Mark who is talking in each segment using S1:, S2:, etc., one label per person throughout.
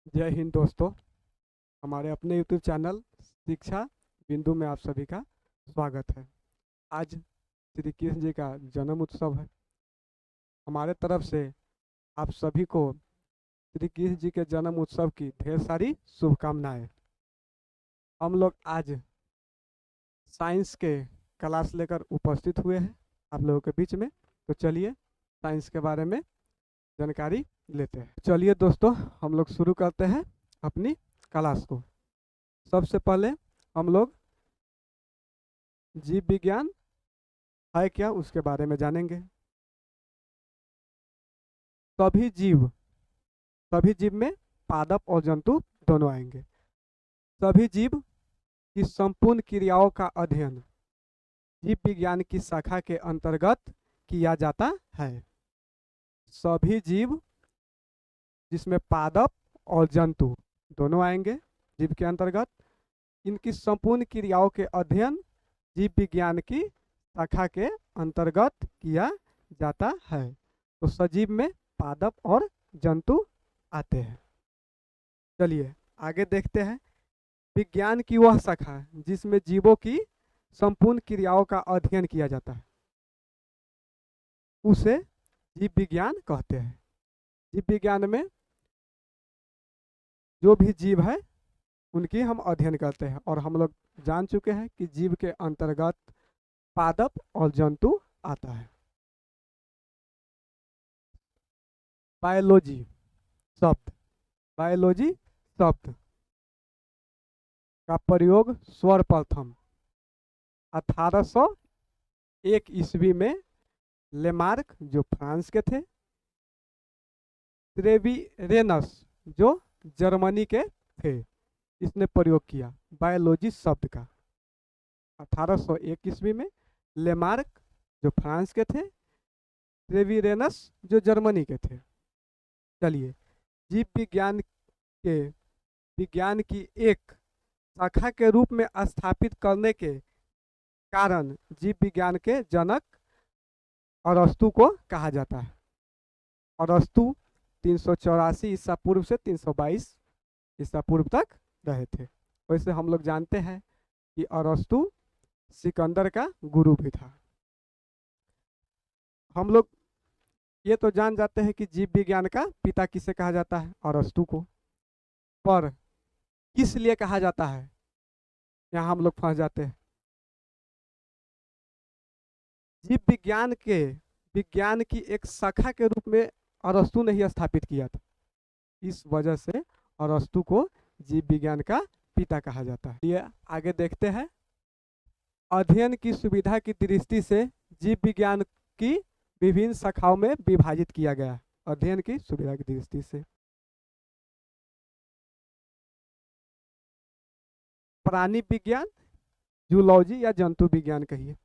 S1: जय हिंद दोस्तों। हमारे अपने यूट्यूब चैनल शिक्षा बिंदु में आप सभी का स्वागत है। आज श्री कृष्ण जी का जन्म उत्सव है। हमारे तरफ से आप सभी को श्री कृष्ण जी के जन्म उत्सव की ढेर सारी शुभकामनाएं। हम लोग आज साइंस के क्लास लेकर उपस्थित हुए हैं आप लोगों के बीच में। तो चलिए साइंस के बारे में जानकारी लेते हैं। चलिए दोस्तों, हम लोग शुरू करते हैं अपनी क्लास को। सबसे पहले हम लोग जीव विज्ञान है क्या उसके बारे में जानेंगे। सभी जीव सभी जीव में पादप और जंतु दोनों आएंगे। सभी जीव की संपूर्ण क्रियाओं का अध्ययन जीव विज्ञान की शाखा के अंतर्गत किया जाता है। सभी जीव जिसमें पादप और जंतु दोनों आएंगे जीव के अंतर्गत, इनकी संपूर्ण क्रियाओं के अध्ययन जीव विज्ञान की शाखा के अंतर्गत किया जाता है। तो सजीव में पादप और जंतु आते हैं। चलिए आगे देखते हैं। विज्ञान की वह शाखा जिसमें जीवों की संपूर्ण क्रियाओं का अध्ययन किया जाता है उसे जीव विज्ञान कहते हैं। जीव विज्ञान में जो भी जीव है उनकी हम अध्ययन करते हैं, और हम लोग जान चुके हैं कि जीव के अंतर्गत पादप और जंतु आता है। बायोलॉजी शब्द बायोलॉजी शब्द का प्रयोग सर्वप्रथम 1801 ईस्वी में लेमार्क जो फ्रांस के थे, त्रेविरेनस जो जर्मनी के थे, इसने प्रयोग किया बायोलॉजी शब्द का। 1801 ईस्वी में लेमार्क जो फ्रांस के थे, त्रेविरेनस जो जर्मनी के थे। चलिए, जीव विज्ञान की एक शाखा के रूप में स्थापित करने के कारण जीव विज्ञान के जनक अरस्तु को कहा जाता है। अरस्तु 384 ईसा पूर्व से 322 ईसा पूर्व तक रहे थे। वैसे हम लोग जानते हैं कि अरस्तु सिकंदर का गुरु भी था। हम लोग ये तो जान जाते हैं कि जीव विज्ञान का पिता किसे कहा जाता है, अरस्तु को। पर किस लिए कहा जाता है, यहाँ हम लोग फंस जाते हैं। जीव विज्ञान की एक शाखा के रूप में अरस्तु ने ही स्थापित किया था। इस वजह से अरस्तु को जीव विज्ञान का पिता कहा जाता है। ये आगे देखते हैं। अध्ययन की सुविधा की दृष्टि से जीव विज्ञान की विभिन्न शाखाओं में विभाजित किया गया। अध्ययन की सुविधा की दृष्टि से प्राणी विज्ञान, जूलॉजी या जंतु विज्ञान कहिए,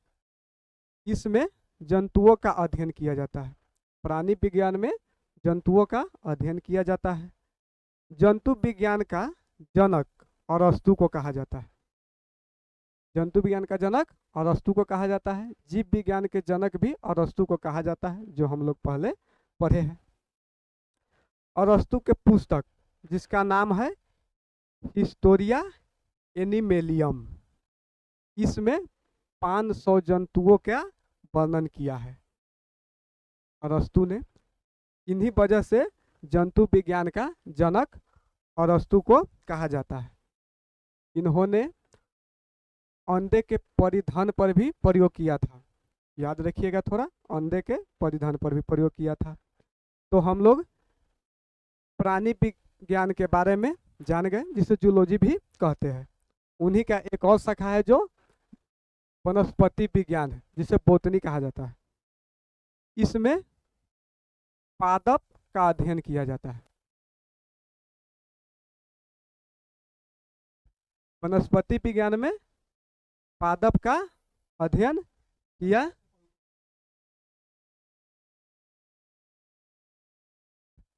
S1: इसमें जंतुओं का अध्ययन किया जाता है। प्राणी विज्ञान में जंतुओं का अध्ययन किया जाता है। जंतु विज्ञान का जनक अरस्तु को कहा जाता है। जंतु विज्ञान का जनक अरस्तु को कहा जाता है। जीव विज्ञान के जनक भी अरस्तु को कहा जाता है, जो हम लोग पहले पढ़े हैं। अरस्तु के पुस्तक जिसका नाम है हिस्टोरिया एनिमेलियम, इसमें 500 जंतुओं का वर्णन किया है अरस्तु ने। इन्हीं वजह से जंतु विज्ञान का जनक अरस्तु को कहा जाता है। इन्होंने अंडे के परिधान पर भी प्रयोग किया था। याद रखिएगा थोड़ा, अंडे के परिधान पर भी प्रयोग किया था। तो हम लोग प्राणी विज्ञान के बारे में जान गए, जिसे जूलॉजी भी कहते हैं। उन्हीं का एक और शाखा है जो वनस्पति विज्ञान है, जिसे बोटनी कहा जाता है। इसमें पादप का अध्ययन किया जाता है। वनस्पति विज्ञान में पादप का अध्ययन किया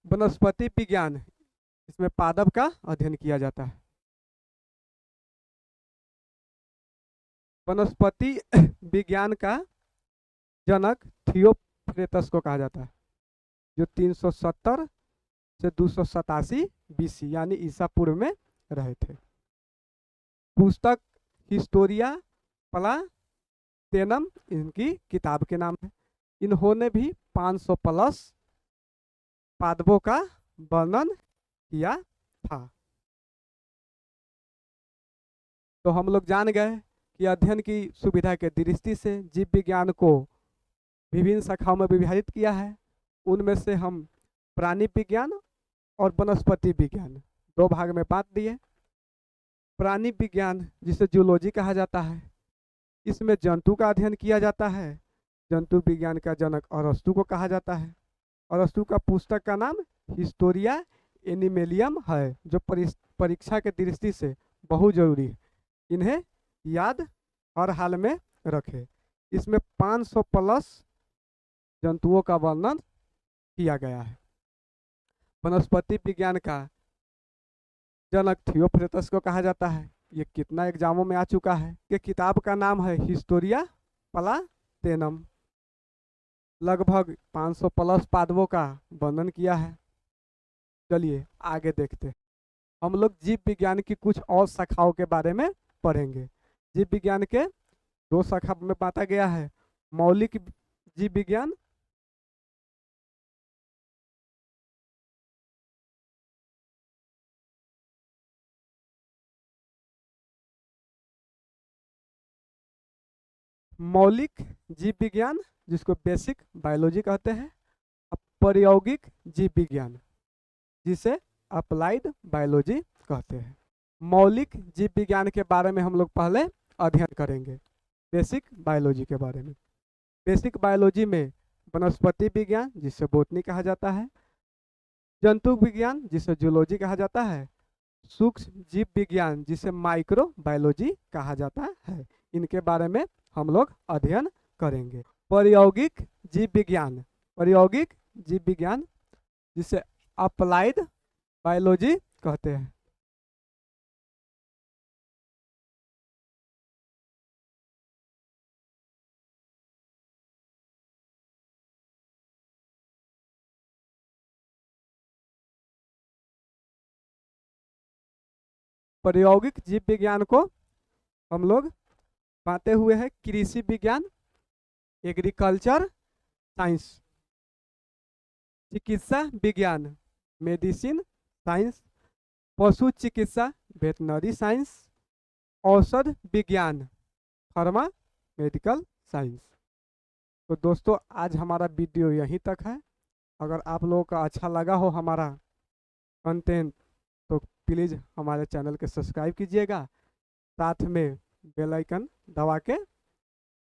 S1: वनस्पति विज्ञान, इसमें पादप का अध्ययन किया जाता है। वनस्पति विज्ञान का जनक थियोफ्रेटस को कहा जाता है, जो 370 से 287 BC यानी ईसा पूर्व में रहे थे। पुस्तक हिस्टोरिया प्लाटेनम इनकी किताब के नाम है। इन्होंने भी 500 प्लस पादपों का वर्णन किया था। तो हम लोग जान गए कि अध्ययन की सुविधा के दृष्टि से जीव विज्ञान को विभिन्न शाखाओं में विभाजित किया है। उनमें से हम प्राणी विज्ञान और वनस्पति विज्ञान दो भाग में बांट दिए। प्राणी विज्ञान जिसे जूलॉजी कहा जाता है, इसमें जंतु का अध्ययन किया जाता है। जंतु विज्ञान का जनक अरस्तु को कहा जाता है। अरस्तु का पुस्तक का नाम हिस्टोरिया एनिमेलियम है, जो परीक्षा के दृष्टि से बहुत जरूरी है। इन्हें याद हर हाल में रखें। इसमें 500 प्लस जंतुओं का वर्णन किया गया है। वनस्पति विज्ञान का जनक थियोफ्रेटस को कहा जाता है। ये कितना एग्जामों में आ चुका है कि किताब का नाम है हिस्टोरिया प्लाटेनम। लगभग 500 प्लस पादपों का वर्णन किया है। चलिए आगे देखते हैं। हम लोग जीव विज्ञान की कुछ और शाखाओं के बारे में पढ़ेंगे। जीव विज्ञान के दो शाखा में बांटा गया है, मौलिक जीव विज्ञान मौलिक जीव विज्ञान जिसको बेसिक बायोलॉजी कहते हैं, प्रायोगिक जीव विज्ञान जिसे अप्लाइड बायोलॉजी कहते हैं। मौलिक जीव विज्ञान के बारे में हम लोग पहले अध्ययन करेंगे, बेसिक बायोलॉजी के बारे में। बेसिक बायोलॉजी में वनस्पति विज्ञान जिसे बोटनी कहा जाता है, जंतु विज्ञान जिसे जूलॉजी कहा जाता है, सूक्ष्म जीव विज्ञान जिसे माइक्रो बायोलॉजी कहा जाता है, इनके बारे में हम लोग अध्ययन करेंगे। प्रायोगिक जीव विज्ञान, प्रायोगिक जीव विज्ञान जिसे अप्लाइड बायोलॉजी कहते हैं। प्रायोगिक जीव विज्ञान को हम लोग बांटे हुए हैं कृषि विज्ञान, एग्रीकल्चर साइंस, चिकित्सा विज्ञान, मेडिसिन साइंस, पशु चिकित्सा, वेटनरी साइंस, औषध विज्ञान, फार्मा मेडिकल साइंस। तो दोस्तों आज हमारा वीडियो यहीं तक है। अगर आप लोगों का अच्छा लगा हो हमारा कंटेंट तो प्लीज़ हमारे चैनल के सब्सक्राइब कीजिएगा, साथ में बेल आइकन दबा के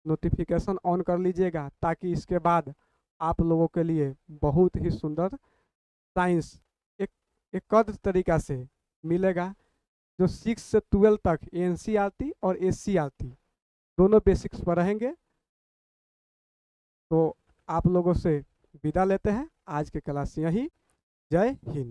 S1: नोटिफिकेशन ऑन कर लीजिएगा, ताकि इसके बाद आप लोगों के लिए बहुत ही सुंदर साइंस एक तरीका से मिलेगा, जो 6 से 12 तक NCERT और SCERT दोनों बेसिक्स पर रहेंगे। तो आप लोगों से विदा लेते हैं। आज के क्लास यही। जय हिंद।